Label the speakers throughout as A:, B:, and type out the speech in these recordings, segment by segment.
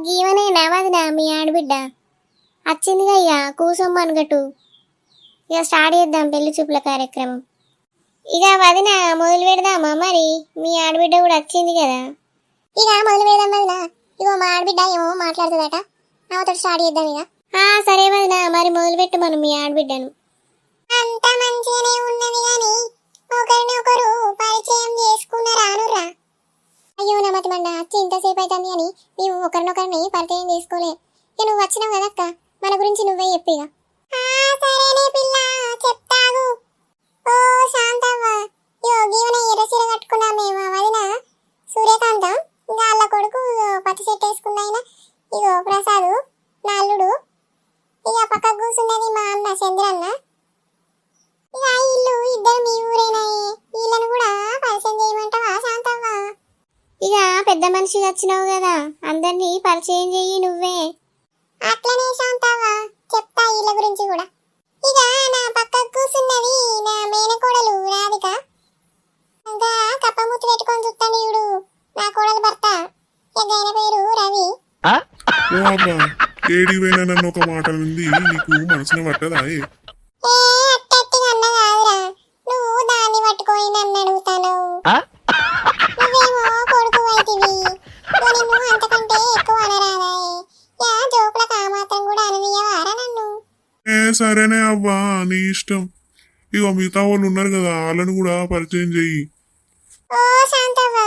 A: గీవనే నవదినా మీ ఆడబిడ్డ వచ్చిందిగా ఇక కూసొమ్మనుగట్టు. ఇక స్టార్ట్ చేద్దాం పెళ్లి చూపుల కార్యక్రమం. ఇక వదిన మొదలు పెడదామా? మరి మీ ఆడబిడ్డ కూడా వచ్చింది కదా, ఇక మొదలు పెడదాం వదిన. ఇగో మా ఆడబిడ్డ ఏమో మాట్లాడుతుందట, ఆమెతో స్టార్ట్ చేద్దాం ఇక. సరే వదిన, మరి మొదలు పెట్టు మనం మీ ఆడబిడ్డను. అంత మంచిగానే ఉన్నది గాని ఒకరినొకరు పరిచయం చేసుకున్నారానురా. అయ్యో నా మతి మండ, వచ్చి ఇంతసేపు అవుతుంది అని మేము ఒకరినొకరిని పరిచయం చేసుకోలే. ఇక నువ్వు వచ్చినావు కదక్క, మన గురించి నువ్వే చెప్పిక. సరేనే పిల్ల చెప్తావు. ఓ శాంతవ్వ, గీవన ఎర్ర చీర కట్టుకున్నామేమో వదిన సూర్యకాంతం, ఇంకా వాళ్ళ కొడుకు పత్తి చెట్టు వేసుకున్నాయినా. ఇగో ప్రసాదు నా అల్లుడు, ఇక పక్కకు కూర్చున్నది మా అన్న చంద్రన్న. ఇక ఇల్లు ఇద్దరు మీ ఊరేనాయే, వీళ్ళను కూడా పరిచయం చేయమంటావా శాంతవ్వ? ఇక పెద్ద మనిషి వచ్చినావు కదా, అందరినీ పరిచయం చెయ్యి నువ్వే. అట్లనే శాంతవ్వ, చెప్తా వీళ్ళ గురించి కూడా. ఇక నా పక్కకు కూర్చున్నది నా మేనకోడలు రాధిక. ఇంకా కప్పముత్తు పెట్టుకొని చూస్తాను ఇవిడు నా కోడలు భర్త, ఇక ఆయన పేరు రవి.
B: ఏడి పోయినా నన్ను ఒక మాట ఉంది, నీకు మనసున పట్టదా?
A: అట్టట్టిగా అన్న కాదురా, నువ్వు దాన్ని పట్టుకొని నన్ను అడుగుతాను. నువ్వేమో కొడుకు అయితివి, నిన్ను అంతకంటే ఎక్కువ అనరాదాయే. జోకులకు ఆ మాత్రం కూడా అననీయవారా నన్ను?
B: సరేనే అవ్వా, నీ ఇష్టం. ఇగో మిగతా వాళ్ళు ఉన్నారు కదా, వాళ్ళని కూడా పరిచయం చెయ్యి.
A: ఓ శాంతవ్వ,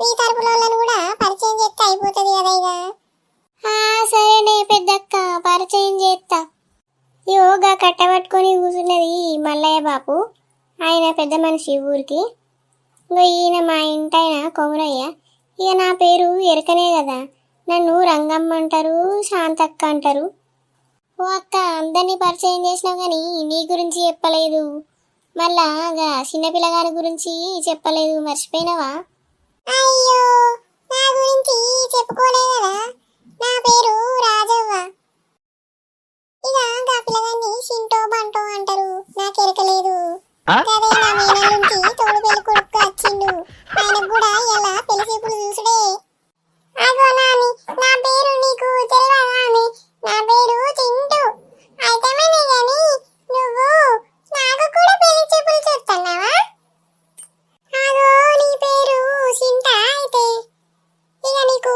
A: మీ తరపున వాళ్ళని కూడా పరిచయం చేస్తే అయిపోతుంది కదా ఇక. సరేనే పెద్దక్క, పరిచయం చేస్తా. యోగా కట్టబట్టుకొని కూర్చున్నది మల్లయ్య బాపు, ఆయన పెద్ద మనిషి ఊరికి. ఇంకో ఈయన మా ఇంటాయన కొమరయ్య. ఇక నా పేరు ఎరకనే కదా, నన్ను రంగమ్మ అంటారు, శాంతక్క అంటారు. ఓ అక్క, అందరినీ పరిచయం చేసినావు కానీ నీ గురించి చెప్పలేదు. మళ్ళా చిన్నపిల్లగారి గురించి చెప్పలేదు, మర్చిపోయినావా? అయ్యో, నా గురించి చెప్పుకోలే కదా. నా పేరు రాజవ్వ. ఇక గా పిల్లగాన్ని సింటో బంటో అంటారు, నాకెరకలేదు. అదే నా మేనల్లుంటి తోడు పెళ్లి కొడుకు వచ్చిండు, ఆయనకు కూడా ఇలా పెళ్లి చూపులు చూసుడే. అగో నాని, నా పేరు నీకు తెలియదా? నా పేరు చింటూ. అయితేమనే గాని నువ్వు నాకు కూడా పెళ్లి చూపులు చూస్తున్నావా? అగో నీ పేరు చింట అయితే ఇక నీకు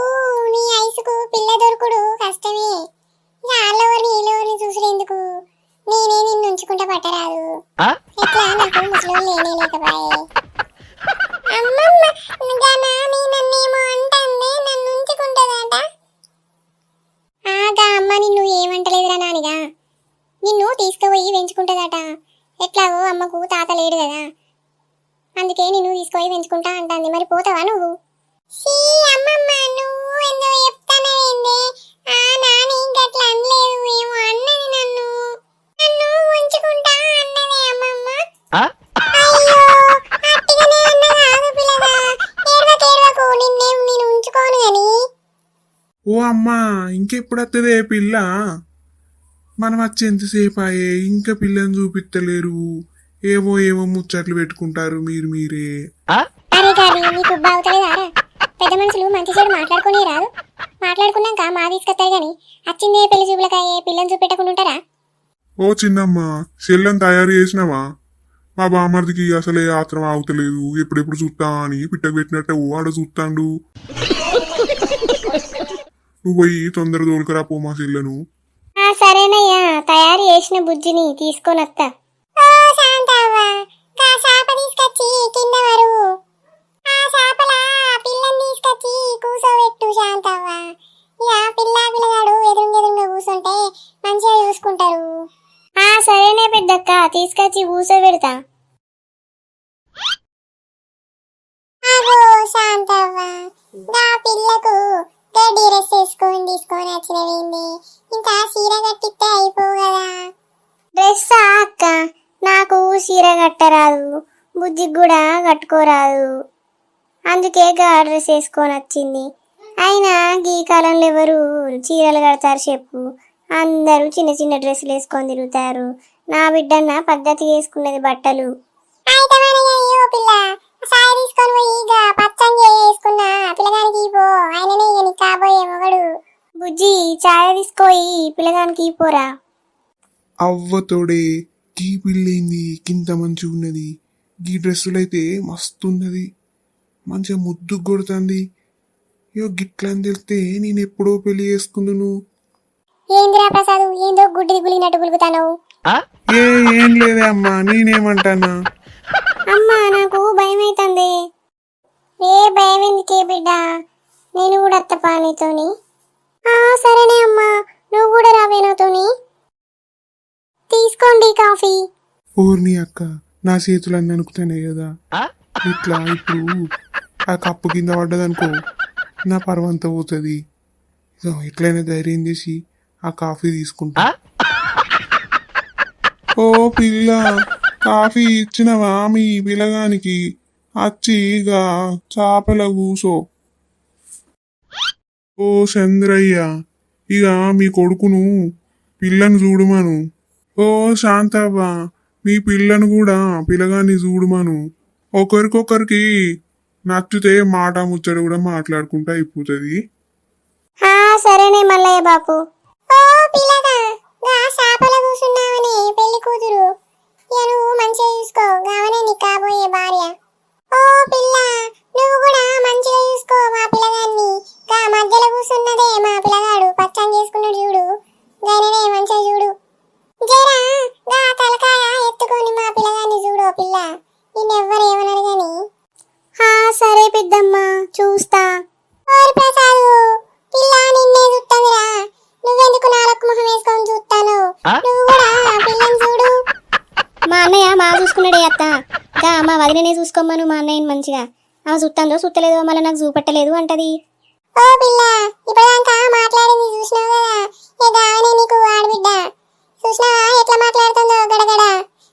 A: నీ ఐసుకు పిల్ల దొరుకుడు కష్టమే. ఇక వాళ్ళెవరిని వీళ్ళెవరిని చూసుడెందుకు, నేనే నిన్ను ఉంచుకుంటా పట్టరాదు. ఎట్లా నాకు ముసలోళ్ళు లేనే లేకపాయే. అమ్మమ్మ నాని నన్నేమో అంటాందే, నన్ను ఉంచుకుంటుందట. ఆగా అమ్మ నిన్ను ఏమంటలేదురా నానిగా, నిన్ను తీసుకుపోయి పెంచుకుంటుందట. ఎట్లాగో అమ్మకు తాత లేడు కదా, అందుకే నిన్ను తీసుకుపోయి పెంచుకుంటా అంటుంది. మరి పోతావా నువ్వు? అమ్మమ్మ నువ్వు ఎందుకు చెప్తానవేందే? నాని గట్లా అనలేదు, ఏమో అన్నది నన్ను. నన్ను ఉంచుకుంటా అన్నదే అమ్మమ్మ. అయ్యో అట్టిగానే అన్నది, ఆగు పిల్లగా, ఏడవకు, నిన్నేం నేను ఉంచుకోను గాని.
B: ఓ అమ్మా, ఇంకెప్పుడు వస్తుందే పిల్ల? మనం వచ్చి ఎంతసేపు అయ్యే, ఇంకా పిల్లని చూపిస్తలేరు. ఏమో ఏమో ముచ్చట్లు పెట్టుకుంటారు మీరే.
A: అరే గారి నీకు బాగుతలేదారా? పెద్ద మనుషులు మంచి చెడు మాట్లాడుకుని రాదు, మాట్లాడుకున్నాక మా తీసుకొస్తాయి గాని వచ్చిందే పెళ్లి చూపులకాయే, పిల్లని చూపెట్టకుండా ఉంటారా?
B: ఓ చిన్నమ్మ, చెల్లని తయారు చేసినావా? మా బామర్దికి అసలే ఆత్రం ఆగుతలేదు, ఎప్పుడెప్పుడు చూస్తా అని పిట్టకు పెట్టినట్టు ఆడ చూస్తాండు. నువ్వు పోయి తొందర తోలుకరా పో మా చెల్లెను.
A: సరేనయ్యా, తయారు చేసిన బుజ్జిని తీసుకొని వస్తా. తీసుకొచ్చి కింద వరువు, ఆ చేపల పిల్లని తీసుకొచ్చి కూసోబెట్టు శాంతవ్వ. ఇక పిల్లగాడు ఎదురుగా కూర్చుంటే మంచిగా చూసుకుంటారు. సరేనే పెద్దక్క, తీసుకొచ్చి కూసోబెడతా. అగో శాంతవ్వ, నా పిల్లకు గడ్డి డ్రెస్ తీసుకొని వచ్చినవేంది? ఇంకా చీర కట్టిస్తే అయిపోవు కదా. డ్రెస్సా అక్క? నాకు చీర కట్టరాదు, బుజ్జికి కూడా కట్టుకోరాదు, అందుకే గా డ్రెస్ వేసుకొని వచ్చింది. అయినా ఈ కాలంలో ఎవరు చీరలు కడతారు చెప్పు? అందరూ చిన్న చిన్న డ్రెస్సులు వేసుకొని తిరుగుతారు. నా బిడ్డన్న పద్ధతి వేసుకున్నది బట్టలు. బుజ్జి చాయ్ తీసుకోయి పిల్లగానికి పోరా.
B: అవ్వతోడే గీ పిల్లేంది కింత మంచిగా ఉన్నది, గీ డ్రెస్సులైతే మస్తున్నది, మంచిగా ముద్దు కొడుతుంది. యో గిట్లని తెలిస్తే నేను ఎప్పుడో పెళ్లి చేసుకుందును.
A: ఏందిరా ప్రసాద్, ఏందో గుడ్డిది గులిగినట్టు గులుగుతావు.
B: ఏం లేదే అమ్మా, నేనేమంటానా.
A: అమ్మా నాకు భయం అవుతుంది. ఏ భయం ఎందుకే బిడ్డ, నేను కూడా అత్తపా నీతోని. సరేనే అమ్మా, నువ్వు కూడా రావే నాతోని. తీసుకోండి కాఫీ.
B: ఊర్ని అక్క, నా చేతులన్నీ అనుకుతానే కదా, ఇట్లా ఇప్పుడు ఆ కప్పు కింద పడ్డదనుకో నా పర్వంతా పోతుంది. ఎట్లయినా ధైర్యం చేసి ఆ కాఫీ తీసుకుంటా. ఓ పిల్ల, కాఫీ ఇచ్చినవా మీ పిల్లగానికి? అచ్చి ఇక చాపల కూసో. ఓ చంద్రయ్య, ఇక మీ కొడుకును పిల్లను చూడుమను. ఓ శాంతవ్వ, మీ పిల్లను కూడా పిల్లగాన్ని చూడుమను. ఒకరికొకరికి నచ్చితే మాట ముచ్చట కూడా మాట్లాడుకుంటా అయిపోతుంది.
A: సరేనే మల్లయ్య బాపు. ఓ పిల్లగా, గా శాపల కూసున్నావని పెళ్లి కూతురు, ఇక నువ్వు మంచిగా చూసుకో, గావనే నీ కాబోయే భార్య. ఓ పిల్ల, నువ్వు కూడా మంచిగా చూసుకో మా పిల్లగాన్ని. గా మధ్యలో కూసున్నదే మా పిల్లగాడు, పచ్చని చేసుకున్నాడు చూడు, గైననే మంచిగా చూడు. జరా గా తలకాయ ఎత్తుకొని మా పిల్లగాన్ని చూడు. పిల్ల, నిన్నెవ్వరు ఏమన్నారు గాని. సరే పెద్దమ్మ, చూస్తా. ప్రసాదు, పిల్ల నిన్నే చూస్తుందిరా, నువ్వెందుకు నాలుగు ముఖం వేసుకొని చూస్తాను? నువ్వు కూడా పిల్లని చూడు. మా అన్నయ్య మా చూసుకున్నాడే అత్త, గా మా వదిననే చూసుకోమను మా అన్నయ్యని మంచిగా. ఆమె చూస్తుందో చూస్తలేదో మళ్ళీ నాకు చూపెట్టలేదు అంటది. ఓ పిల్ల, ఇప్పటిదాకా మాట్లాడింది చూసినావు కదా, గావనే నీకు ఆడబిడ్డ. చూసినావా ఎట్లా మాట్లాడుతుందో గడగడ,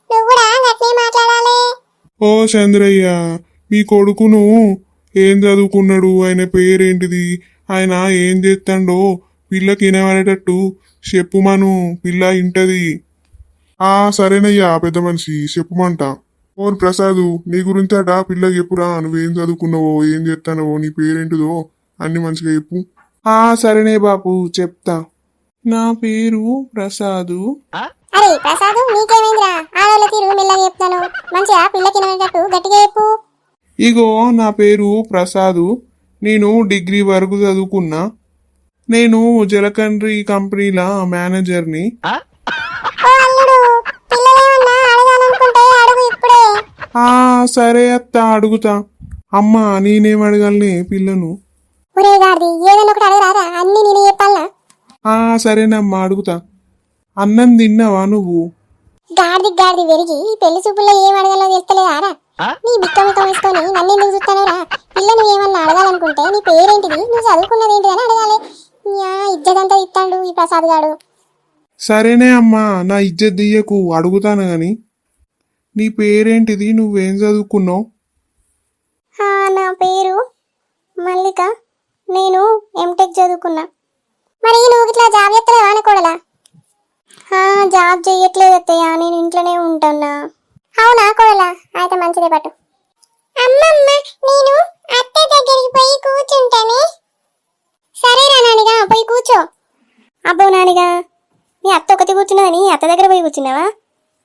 A: నువ్వు కూడా గట్నే మాట్లాడాలి.
B: ఓ చంద్రయ్య, మీ కొడుకును ఏం చదువుకున్నాడు, ఆయన పేరేంటిది, ఆయన ఏం చేస్తాడో పిల్లకి వినబడేటట్టు చెప్పుమను, పిల్ల ఇంటది. సరేనయ్యా పెద్ద మనిషి, చెప్పుమంట. ఓన్ ప్రసాదు, నీ గురించి అట పిల్లకి చెప్పురా, నువ్వేం చదువుకున్నావో ఏం చేస్తానవో నీ పేరేంటిదో అన్ని మంచిగా చెప్పు. సరేనే బాపు, చెప్తా. నా పేరు ప్రసాదు.
A: అరే ప్రసాదు, నీకేమైందిరా? ఆడోళ్ళ తీరు మెల్లగా చెప్తాను, మంచిగా పిల్లకి వినబడేటట్టు గట్టిగా చెప్పు.
B: ఇగో నా పేరు ప్రసాదు, నేను డిగ్రీ వరకు చదువుకున్నా. నేను జలకండ్రి కంపెనీల మేనేజర్ని. సరే అత్త, అడుగుతా. అమ్మా, నేనేం అడగాలనే పిల్లను? సరేనమ్మా, అడుగుతా. అన్నం తిన్నావా నువ్వు?
A: గాడిది వెరిగి పెళ్లి చూపుల్లో ఏం అడగాలో తెలుస్తలేదారా? నీ బిక్క ముఖం వేసుకొని నన్ను ఎందుకు చూస్తానవరా? పిల్ల నువ్వు ఏమన్నా అడగాలనుకుంటే నీ పేరేంటిది, నువ్వు చదువుకున్నది ఏంటిది అని అడగాలి. ఇజ్జతంతా ఇస్తాడు ఈ ప్రసాద్ గాడు.
B: సరేనే అమ్మా, నా ఇజ్జత్ దియ్యకు, అడుగుతాను గాని నీ పేరేంటిది, నువ్వేం చదువుకున్నావు?
A: నా పేరు మల్లిక, నేను ఎంటెక్ చదువుకున్నా. మరి నువ్వు ఇట్లా జాబ్ చేస్తలేవా అనుకోడలా? జాబ్ చెయ్యట్లేదు అత్తయ్య, నేను ఇంట్లోనే ఉంటున్నా. అవునా కోడలా, అయితే మంచిదే పట్టు. అమ్మమ్మ, నేను అత్త దగ్గరికి పోయి కూర్చుంటానే. సరేరా నానిగా, పోయి కూర్చో. అబ్బో నానిగా, మీ అత్త ఒకటి కూర్చున్నదని అత్త దగ్గర పోయి కూర్చున్నావా?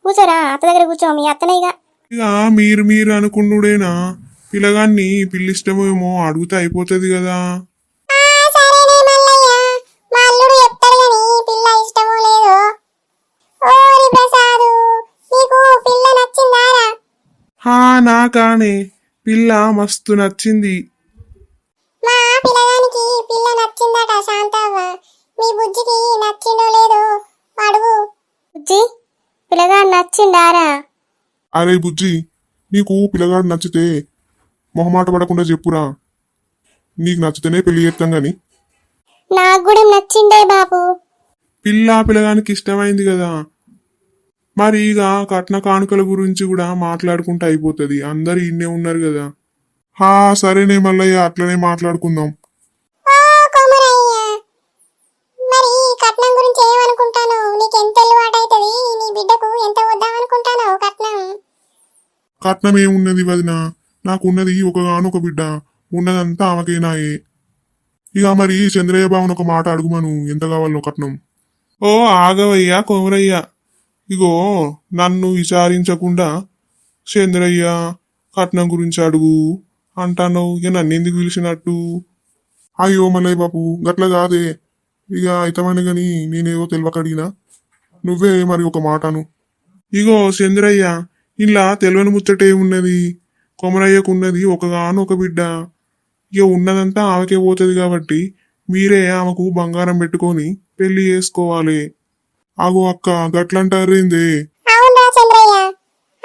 A: కూర్చోరా, అత్త దగ్గర కూర్చో, మీ అత్తనేగా.
B: ఇక మీరు అనుకున్నాడేనా, పిల్లగాన్ని పిల్లిష్టమేమో అడుగుతే అయిపోతుంది కదా. నాకానే పిల్ల మస్తు నచ్చింది.
A: మా పిల్లగానికి పిల్ల నచ్చిందట శాంతవ్వ. మీ బుజ్జికి నచ్చిందో లేదో అడుగు. బుజ్జి, పిల్లగాడు నచ్చిందారా?
B: అరే బుజ్జి, నీకు పిల్లగాడు నచ్చితే మొహమాట పడకుండా చెప్పురా, నీకు నచ్చితేనే పెళ్లి చేస్తాం గాని.
A: నాకు కూడా నచ్చిందే బాబు.
B: పిల్లగానికి ఇష్టమైంది కదా, మరి ఇక కట్న కానుకల గురించి కూడా మాట్లాడుకుంటే అయిపోతుంది, అందరు ఇన్నే ఉన్నారు కదా. సరేనే మల్లయ్య, అట్లనే మాట్లాడుకుందాం. కట్నం ఏమున్నది వదిన, నాకున్నది ఒకగానొక బిడ్డ, ఉన్నదంతా ఆమెకేనాయే. ఇక మరి చంద్రయ్య బావన్ ఒక మాట అడుగుమను ఎంత కావాలో కట్నం. ఓ ఆగవయ్యా కోమరయ్య, ఇగో నన్ను విచారించకుండా చంద్రయ్య కట్నం గురించి అడుగు అంటాను. ఇక నన్ను ఎందుకు పిలిచినట్టు? అయ్యో మల్లయ్య బాబు గట్ల కాదే. ఇక అయితమని గాని నేనేదో తెలియకడిగినా, నువ్వే మరి ఒక మాటను. ఇగో చంద్రయ్య, ఇలా తెలియని ముచ్చటే ఉన్నది. కొమరయ్యకున్నది ఒకగానొక బిడ్డ. ఇక ఉన్నదంతా ఆమెకే పోతుంది కాబట్టి మీరే ఆమెకు బంగారం పెట్టుకొని పెళ్లి చేసుకోవాలి. ఆగో అక్క గట్లంటారేందే?
A: అవునా చంద్రయ్య,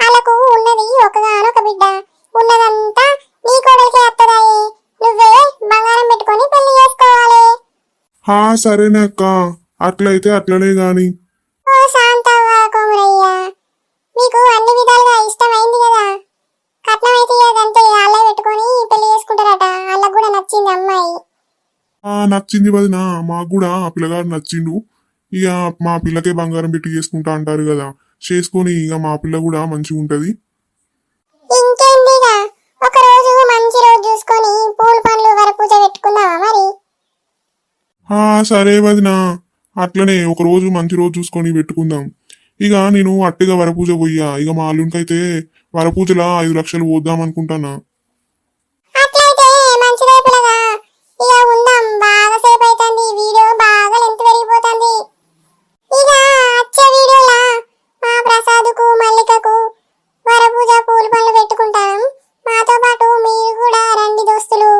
A: వాళ్ళకు ఉన్నది ఒకగానొక బిడ్డ, ఉన్నదంతా నీ కొడుకే అత్తదాయే. నువ్వే బంగారం పెట్టుకొని పెళ్లి చేసుకోవాలి.
B: హా సరేనే అక్క, అట్లయితే అట్లనే గాని.
A: ఓ శాంతవ్వ కోమరయ్య, మీకు అన్ని విధాలుగా ఇష్టమైంది కదా. కట్నం అయితే అదంతే అల్లే పెట్టుకొని పెళ్లి చేసుకుంటారట. వాళ్ళకు కూడా నచ్చింది అమ్మాయి.
B: నచ్చింది వదిన, మాకు కూడా ఆ పిల్లగాడు నచ్చిండు. ఇక మా పిల్లకే బంగారం పెట్టి చేసుకుంటా అంటారు కదా, చేసుకొని ఇక మా పిల్ల కూడా మంచిగా ఉంటది.
A: ఇంకేందిగా, ఒక రోజు మంచి రోజు చూసుకొని పూల పండ్లు వరపూజ పెట్టుకుందామా మరి?
B: సరే వదిన, అట్లనే ఒక రోజు మంచి రోజు చూసుకొని పెట్టుకుందాం. ఇక నేను అట్టిగా వరపూజ పోయ్యా. ఇక మా అల్లునికైతే వరపూజలా 5 లక్షలు పోద్దాం అనుకుంటానా.
A: అట్లయితే మంచిదే పిల్లగా, ఇక ఉందాం. బాగా సేపు అవుతుంది, వీడియో బాగా లెంత్ పెరిగిపోతుంది. ఇక వచ్చే వీడియోలా మా ప్రసాదుకు మల్లికకు వరపూజ పూల పండ్లు పెట్టుకుంటాం. మాతో పాటు మీరు కూడా రండి దోస్తులు.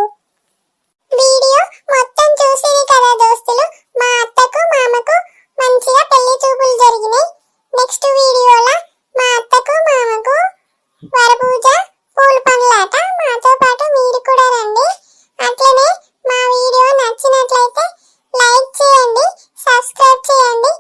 A: వీడియో మొత్తం చూసిరి కదా దోస్తులు. మా అత్తకు మామకు మంచిగా పెళ్లి చూపులు జరిగినాయి. నెక్స్ట్ వీడియోలా మా అత్తకు మామకు వరపూజ పూల పండ్లాట. మాతో పాటు మీరు కూడా రండి. అట్లనే మా వీడియో నచ్చినట్లయితే లైక్ చేయండి, సబ్స్క్రైబ్ చేయండి.